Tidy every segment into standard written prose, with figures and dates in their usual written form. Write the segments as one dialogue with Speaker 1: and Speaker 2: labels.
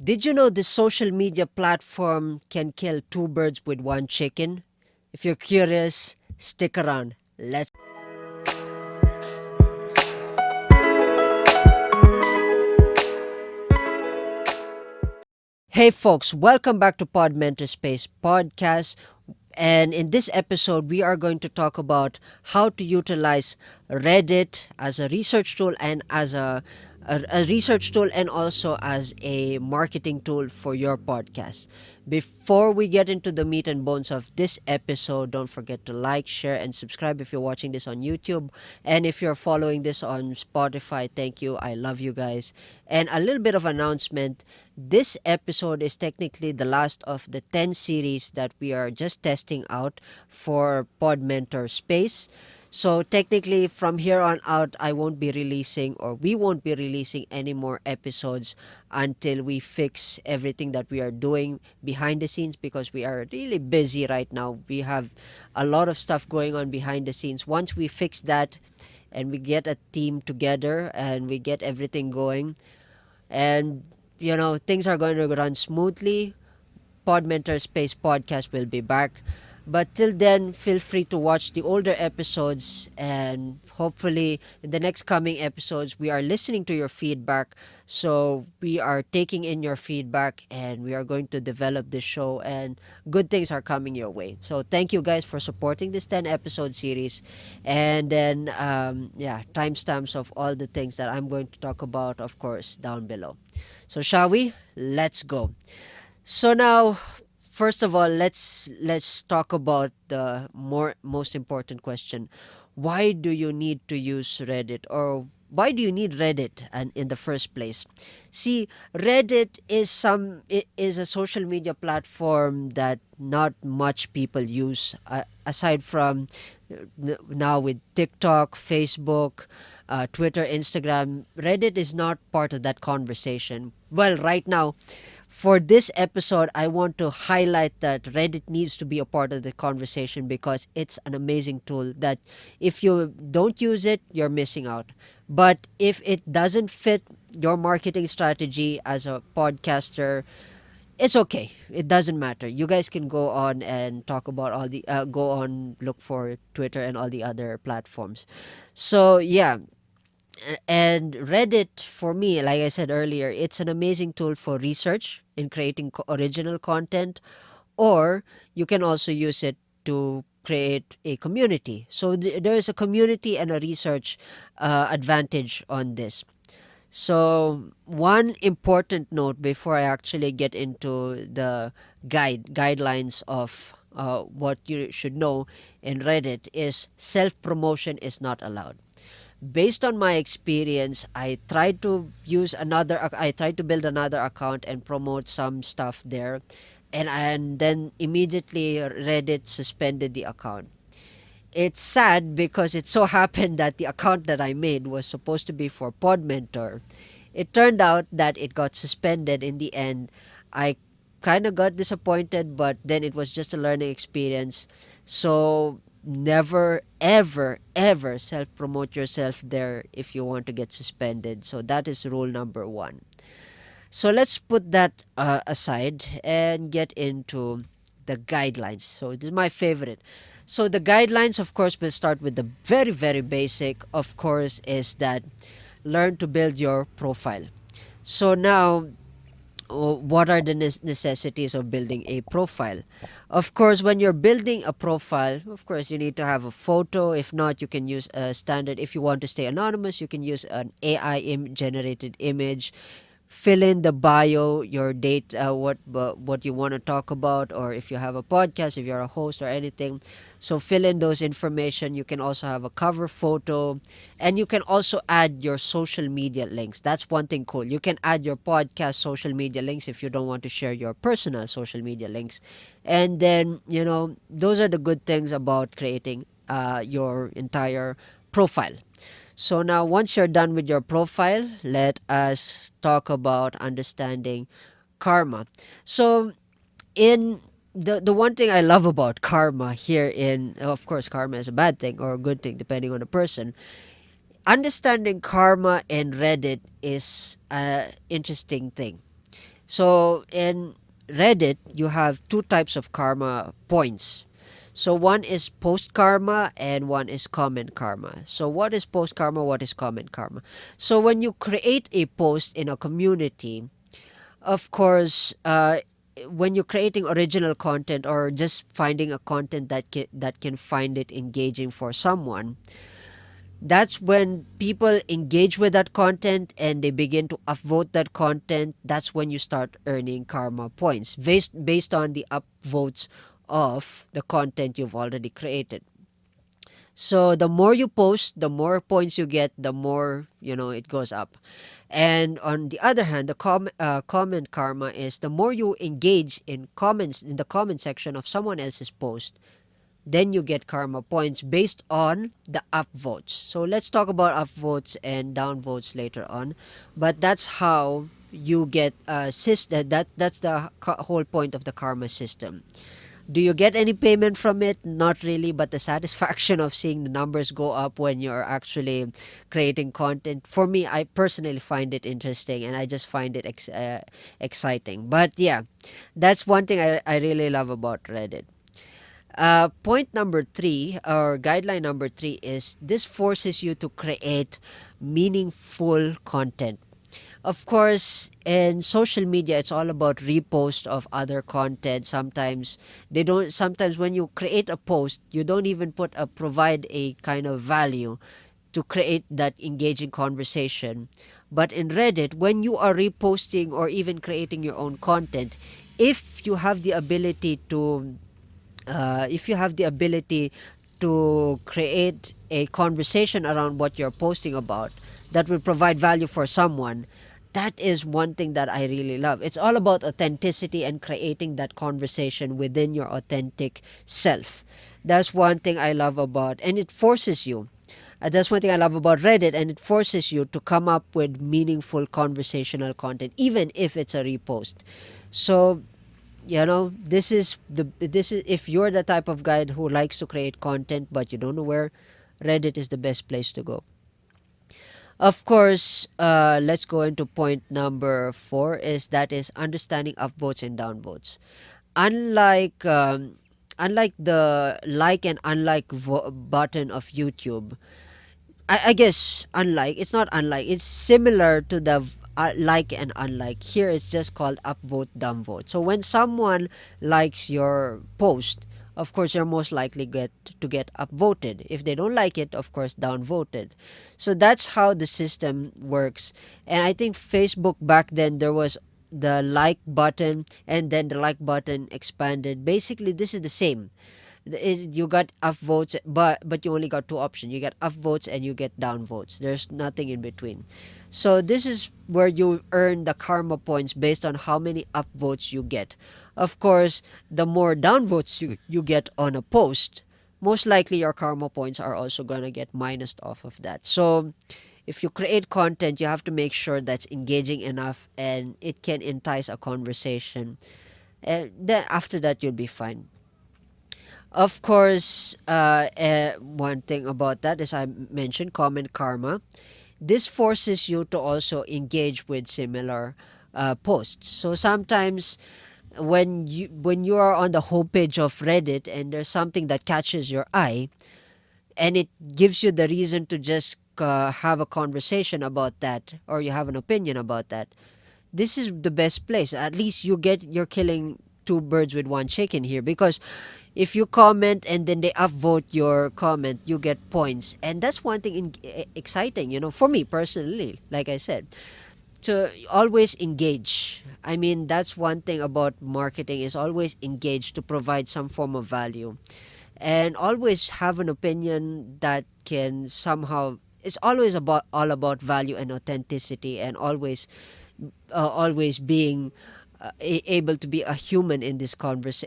Speaker 1: Did you know this social media platform can kill two birds with one chicken? If you're curious, stick around. Let's. Hey folks, welcome back to Podmentorspace podcast. And in this episode, we are going to talk about how to utilize Reddit as a research tool and as a research tool and also as a marketing tool for your podcast. Before we get into the meat and bones of this episode, don't forget to like, share, and subscribe if you're watching this on YouTube. And if you're following this on Spotify, thank you. I love you guys. And a little bit of announcement, this episode is technically the last of the 10 series that we are just testing out for Podmentorspace. So technically from here on out I won't be releasing, or we won't be releasing any more episodes until we fix everything that we are doing behind the scenes, because we are really busy right now. We have a lot of stuff going on behind the scenes. Once we fix that and we get a team together and we get everything going, and things are going to run smoothly, Pod Mentor Space podcast will be back. But till then, feel free to watch the older episodes, and hopefully in the next coming episodes we are listening to your feedback. So we are taking in your feedback and we are going to develop this show, and good things are coming your way. So thank you guys for supporting this 10 episode series. And then timestamps of all the things that I'm going to talk about, of course, down below. So shall we? Let's go. So now, first of all, let's talk about the most important question. Why do you need to use Reddit, or why do you need Reddit and in the first place? See, Reddit is a social media platform that not much people use, aside from now with TikTok, Facebook, Twitter, Instagram. Reddit is not part of that conversation. Well, right now, for this episode, I want to highlight that Reddit needs to be a part of the conversation, because it's an amazing tool that if you don't use it, you're missing out. But if it doesn't fit your marketing strategy as a podcaster, it's okay. It doesn't matter. You guys can go on and talk about go on, look for Twitter and all the other platforms. So, yeah, and Reddit, for me, like I said earlier, it's an amazing tool for research in creating original content, or you can also use it to create a community. So there is a community and a research advantage on this. So one important note before I actually get into the guidelines of what you should know in Reddit is self promotion is not allowed. Based on my experience, I tried to build another account and promote some stuff there, and then immediately Reddit suspended the account. It's sad because it so happened that the account that I made was supposed to be for Podmentor. It turned out that it got suspended in the end. I kind of got disappointed, but then it was just a learning experience. So never, ever, ever self promote yourself there if you want to get suspended. So that is rule number one. So let's put that aside and get into the guidelines. So this is my favorite. So the guidelines, of course, will start with the very, very basic, of course, is that learn to build your profile. So now, what are the necessities of building a profile? Of course, when you're building a profile, of course, you need to have a photo. If not, you can use a standard. If you want to stay anonymous, you can use an AI generated image. Fill in the bio, your date, what you want to talk about, or if you have a podcast, if you're a host or anything. So fill in those information. You can also have a cover photo, and you can also add your social media links. That's one thing cool. You can add your podcast social media links if you don't want to share your personal social media links. And then, those are the good things about creating your entire profile. So now, once you're done with your profile, let us talk about understanding karma. So in the one thing I love about karma here, in of course karma is a bad thing or a good thing depending on the person. Understanding karma in Reddit is an interesting thing. So in Reddit, you have two types of karma points. So one is post karma and one is comment karma. So what is post karma? What is comment karma? So when you create a post in a community, of course, when you're creating original content or just finding a content that can find it engaging for someone, that's when people engage with that content and they begin to upvote that content. That's when you start earning karma points based on the upvotes of the content you've already created. So the more you post, the more points you get, the more, it goes up. And on the other hand, the comment karma is the more you engage in comments in the comment section of someone else's post, then you get karma points based on the upvotes. So let's talk about upvotes and downvotes later on, but that's how you get a system. That's the whole point of the karma system. Do you get any payment from it? Not really, but the satisfaction of seeing the numbers go up when you're actually creating content. For me, I personally find it interesting and I just find it exciting. But yeah, that's one thing I really love about Reddit. Point number three, or guideline number three, is this forces you to create meaningful content. Of course, in social media, it's all about repost of other content. Sometimes when you create a post, you don't even provide a kind of value to create that engaging conversation. But in Reddit, when you are reposting or even creating your own content, if you have the ability to if you have the ability to create a conversation around what you're posting about that will provide value for someone, that is one thing that I really love. It's all about authenticity and creating that conversation within your authentic self. That's one thing I love about, and it forces you. That's one thing I love about Reddit, and it forces you to come up with meaningful conversational content, even if it's a repost. So this is if you're the type of guy who likes to create content but you don't know where, Reddit is the best place to go. Of course, let's go into point number four, is understanding upvotes and downvotes. Unlike the like and unlike button of YouTube, I guess unlike, it's not unlike, it's similar to the like and unlike. Here it's just called upvote, downvote. So when someone likes your post, of course you're most likely get upvoted. If they don't like it, of course downvoted. So that's how the system works. And I think Facebook back then, there was the like button, and then the like button expanded. Basically this is the same. You got upvotes, but you only got two options. You get upvotes and you get downvotes. There's nothing in between. So this is where you earn the karma points based on how many upvotes you get. Of course, the more downvotes you get on a post, most likely your karma points are also gonna get minused off of that. So if you create content, you have to make sure that's engaging enough and it can entice a conversation. And then after that, you'll be fine. Of course, one thing about that, as I mentioned, comment karma. This forces you to also engage with similar posts. So sometimes when you are on the homepage of Reddit and there's something that catches your eye, and it gives you the reason to just have a conversation about that, or you have an opinion about that, this is the best place. At least you're killing two birds with one chicken here, because if you comment and then they upvote your comment, you get points, and that's one thing exciting, for me personally. Like I said, to always engage. I mean, that's one thing about marketing, is always engage to provide some form of value, and always have an opinion that can somehow. It's always about all about value and authenticity, and always being able to be a human in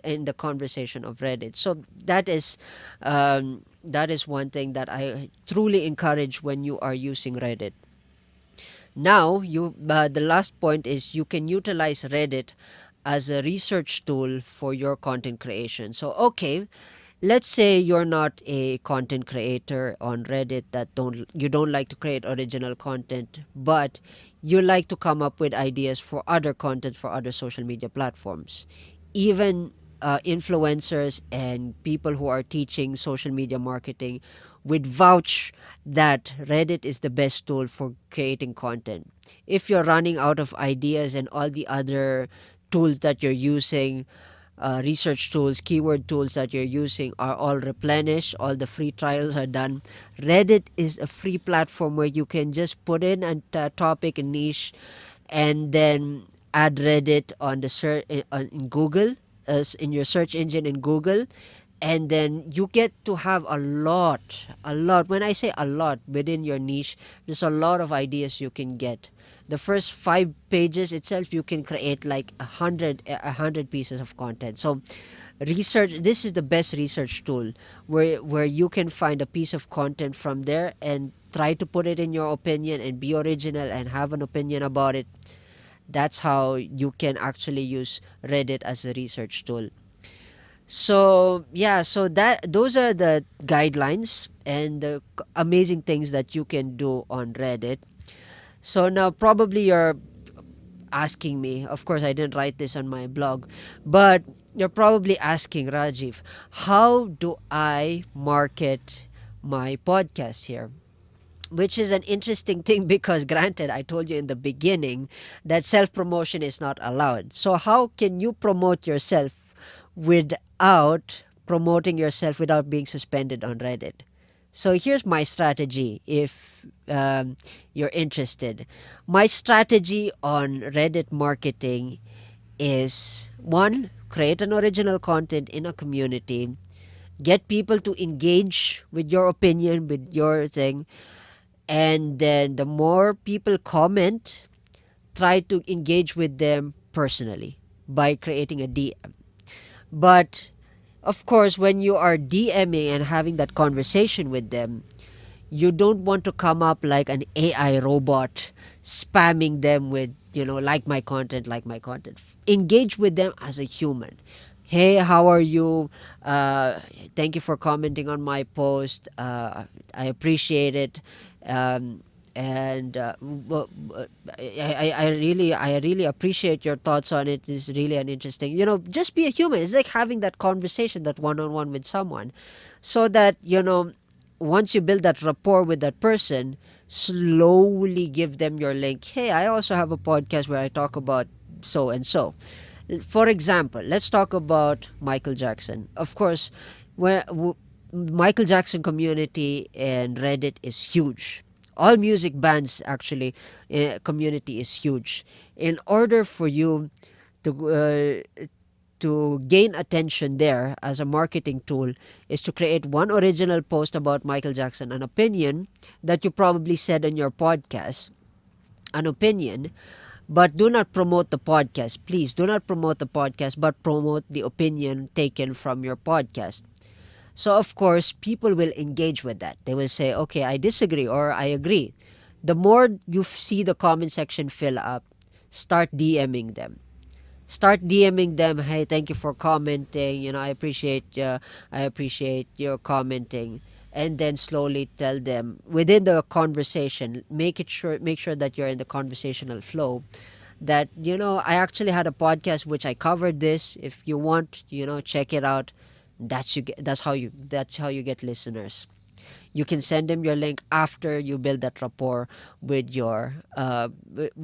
Speaker 1: in the conversation of Reddit. So that is one thing that I truly encourage when you are using Reddit. Now, the last point is you can utilize Reddit as a research tool for your content creation. So okay, let's say you're not a content creator on Reddit, that don't like to create original content, but you like to come up with ideas for other content for other social media platforms. Even influencers and people who are teaching social media marketing would vouch that Reddit is the best tool for creating content. If you're running out of ideas and all the other tools that you're using, research tools, keyword tools that you're using are all replenished, all the free trials are done. Reddit is a free platform where you can just put in a topic, a niche, and then add Reddit on the in Google, as in your search engine in Google, and then you get to have a lot. When I say a lot within your niche, there's a lot of ideas you can get. The first 5 pages itself, you can create like a hundred pieces of content. So research, this is the best research tool, where you can find a piece of content from there and try to put it in your opinion and be original and have an opinion about it. That's how you can actually use Reddit as a research tool. So yeah, so that those are the guidelines and the amazing things that you can do on Reddit. So now probably you're asking me, of course I didn't write this on my blog, but you're probably asking, Rajiv, how do I market my podcast here? Which is an interesting thing because, granted, I told you in the beginning that self promotion is not allowed. So, how can you promote yourself without promoting yourself without being suspended on Reddit? So, here's my strategy if you're interested. My strategy on Reddit marketing is one, create an original content in a community, get people to engage with your opinion, with your thing, and then the more people comment, try to engage with them personally by creating a DM. But of course, when you are DMing and having that conversation with them, you don't want to come up like an AI robot spamming them with, like my content. Engage with them as a human. Hey, how are you? Thank you for commenting on my post. I appreciate it. And I really appreciate your thoughts on it. It's really an interesting, just be a human. It's like having that conversation, that one-on-one with someone, so that once you build that rapport with that person, slowly give them your link. Hey, I also have a podcast where I talk about so and so. For example, let's talk about Michael Jackson. Of course, where Michael Jackson community and Reddit is huge. All music bands actually community is huge. In order for you to gain attention there as a marketing tool is to create one original post about Michael Jackson, an opinion that you probably said in your podcast, an opinion, but do not promote the podcast. Please do not promote the podcast, but promote the opinion taken from your podcast. So, of course, people will engage with that. They will say, okay, I disagree or I agree. The more you see the comment section fill up, start DMing them. Start DMing them. Hey, thank you for commenting. I appreciate your commenting. And then slowly tell them within the conversation, make sure that you're in the conversational flow, that I actually had a podcast which I covered this. If you want, check it out. That's how you get listeners. You can send them your link after you build that rapport with your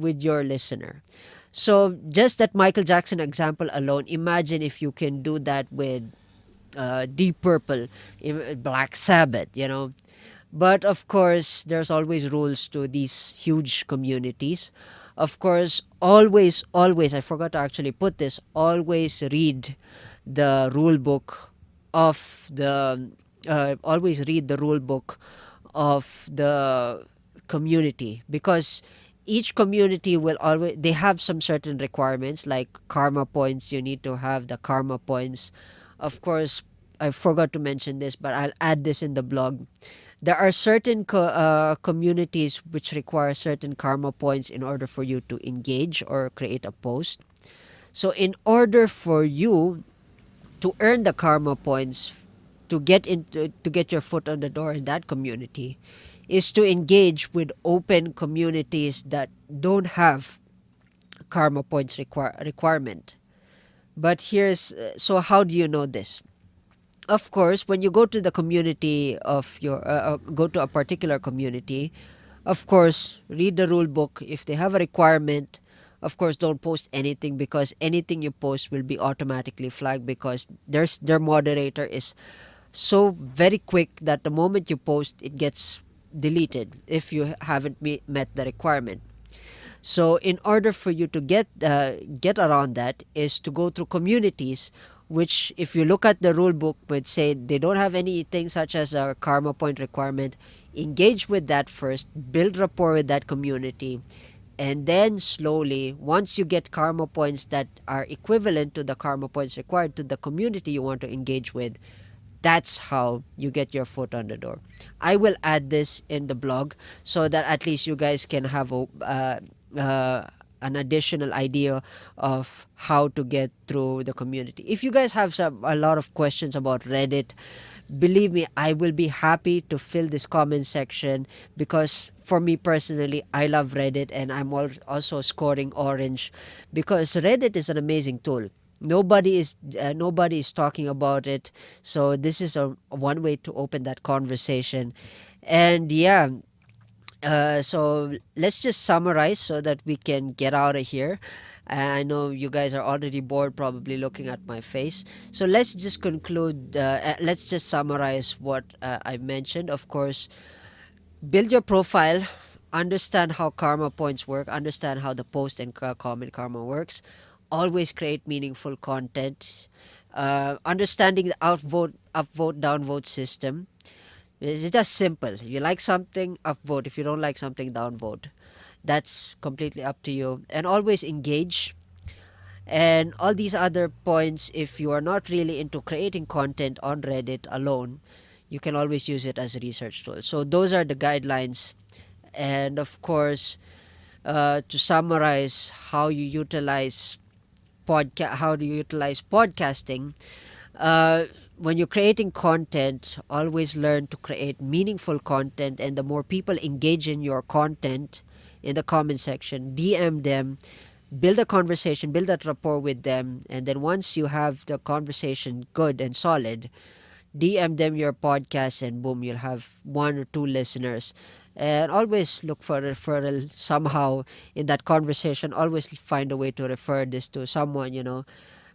Speaker 1: listener. So just that Michael Jackson example alone, imagine if you can do that with Deep Purple, Black Sabbath. But of course, there's always rules to these huge communities. Of course, always, I forgot to actually put this, always read the rule book of the community, because each community will always, they have some certain requirements like karma points. You need to have the karma points. Of course, I forgot to mention this, but I'll add this in the blog. There are certain communities which require certain karma points in order for you to engage or create a post. So in order for you to earn the karma points, to get your foot on the door in that community is to engage with open communities that don't have karma points requirement. But here's so how do you know this? Of course, when you go to the community of your go to a particular community, of course, read the rule book. If they have a requirement, of course, don't post anything, because anything you post will be automatically flagged, because their moderator is so very quick that the moment you post, it gets deleted if you haven't met the requirement. So in order for you to get around that is to go through communities, which if you look at the rule book would say they don't have anything such as a karma point requirement. Engage with that first, build rapport with that community, and then slowly, once you get karma points that are equivalent to the karma points required to the community you want to engage with, that's how you get your foot on the door. I will add this in the blog so that at least you guys can have an additional idea of how to get through the community. If you guys have a lot of questions about Reddit, believe me, I will be happy to fill this comment section, because for me personally, I love Reddit, and I'm also scoring orange because Reddit is an amazing tool. Nobody is talking about it, so this is a one way to open that conversation. And yeah, so let's just summarize so that we can get out of here. I know you guys are already bored, probably looking at my face. So let's just conclude. Let's just summarize what I mentioned. Of course, build your profile, understand how karma points work, understand how the post and comment karma works. Always create meaningful content. Understanding the upvote, downvote system. It's just simple. If you like something, upvote. If you don't like something, downvote. That's completely up to you. And always engage. And all these other points, if you are not really into creating content on Reddit alone, you can always use it as a research tool. So those are the guidelines. And of course, to summarize how you utilize podcasting, uh, when you're creating content, always learn to create meaningful content, and the more people engage in your content in the comment section, DM them, build a conversation, build that rapport with them, and then once you have the conversation good and solid, DM them your podcast, and boom, you'll have one or two listeners. And always look for a referral somehow in that conversation. Always find a way to refer this to someone,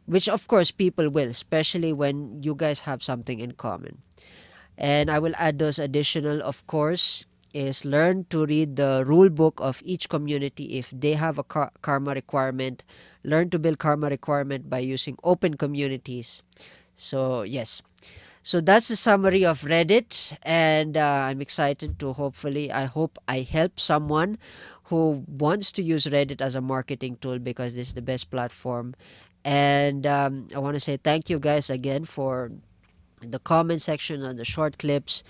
Speaker 1: which of course people will, especially when you guys have something in common. And I will add those additional, of course, is learn to read the rule book of each community. If they have a karma requirement, learn to build karma requirement by using open communities. So yes, so that's the summary of Reddit, and I'm excited to I hope I help someone who wants to use Reddit as a marketing tool, because this is the best platform. And I want to say thank you guys again for the comment section on the short clips.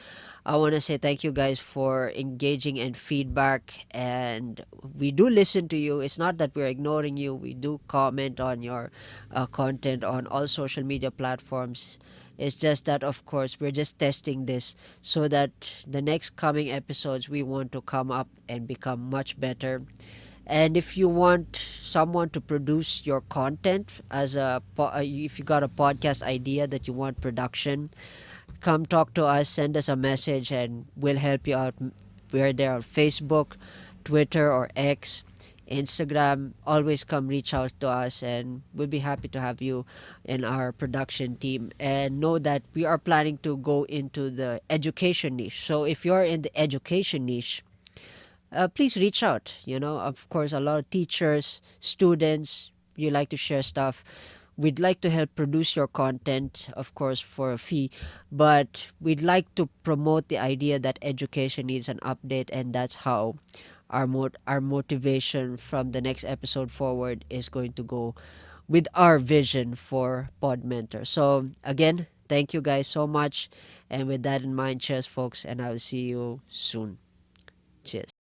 Speaker 1: I want to say thank you guys for engaging and feedback, and we do listen to you. It's not that we're ignoring you. We do comment on your content on all social media platforms. It's just that, of course, we're just testing this so that the next coming episodes we want to come up and become much better. And if you want someone to produce your content if you got a podcast idea that you want production, come talk to us, send us a message, and we'll help you out. We're there on Facebook, Twitter, or X, Instagram. Always come reach out to us, and we'll be happy to have you in our production team. And know that we are planning to go into the education niche. So if you're in the education niche, please reach out. Of course, a lot of teachers, students, you like to share stuff. We'd like to help produce your content, of course, for a fee, but we'd like to promote the idea that education needs an update, and that's how our motivation from the next episode forward is going to go with our vision for Pod Mentor. So again, thank you guys so much, and with that in mind, cheers, folks, and I'll see you soon. Cheers.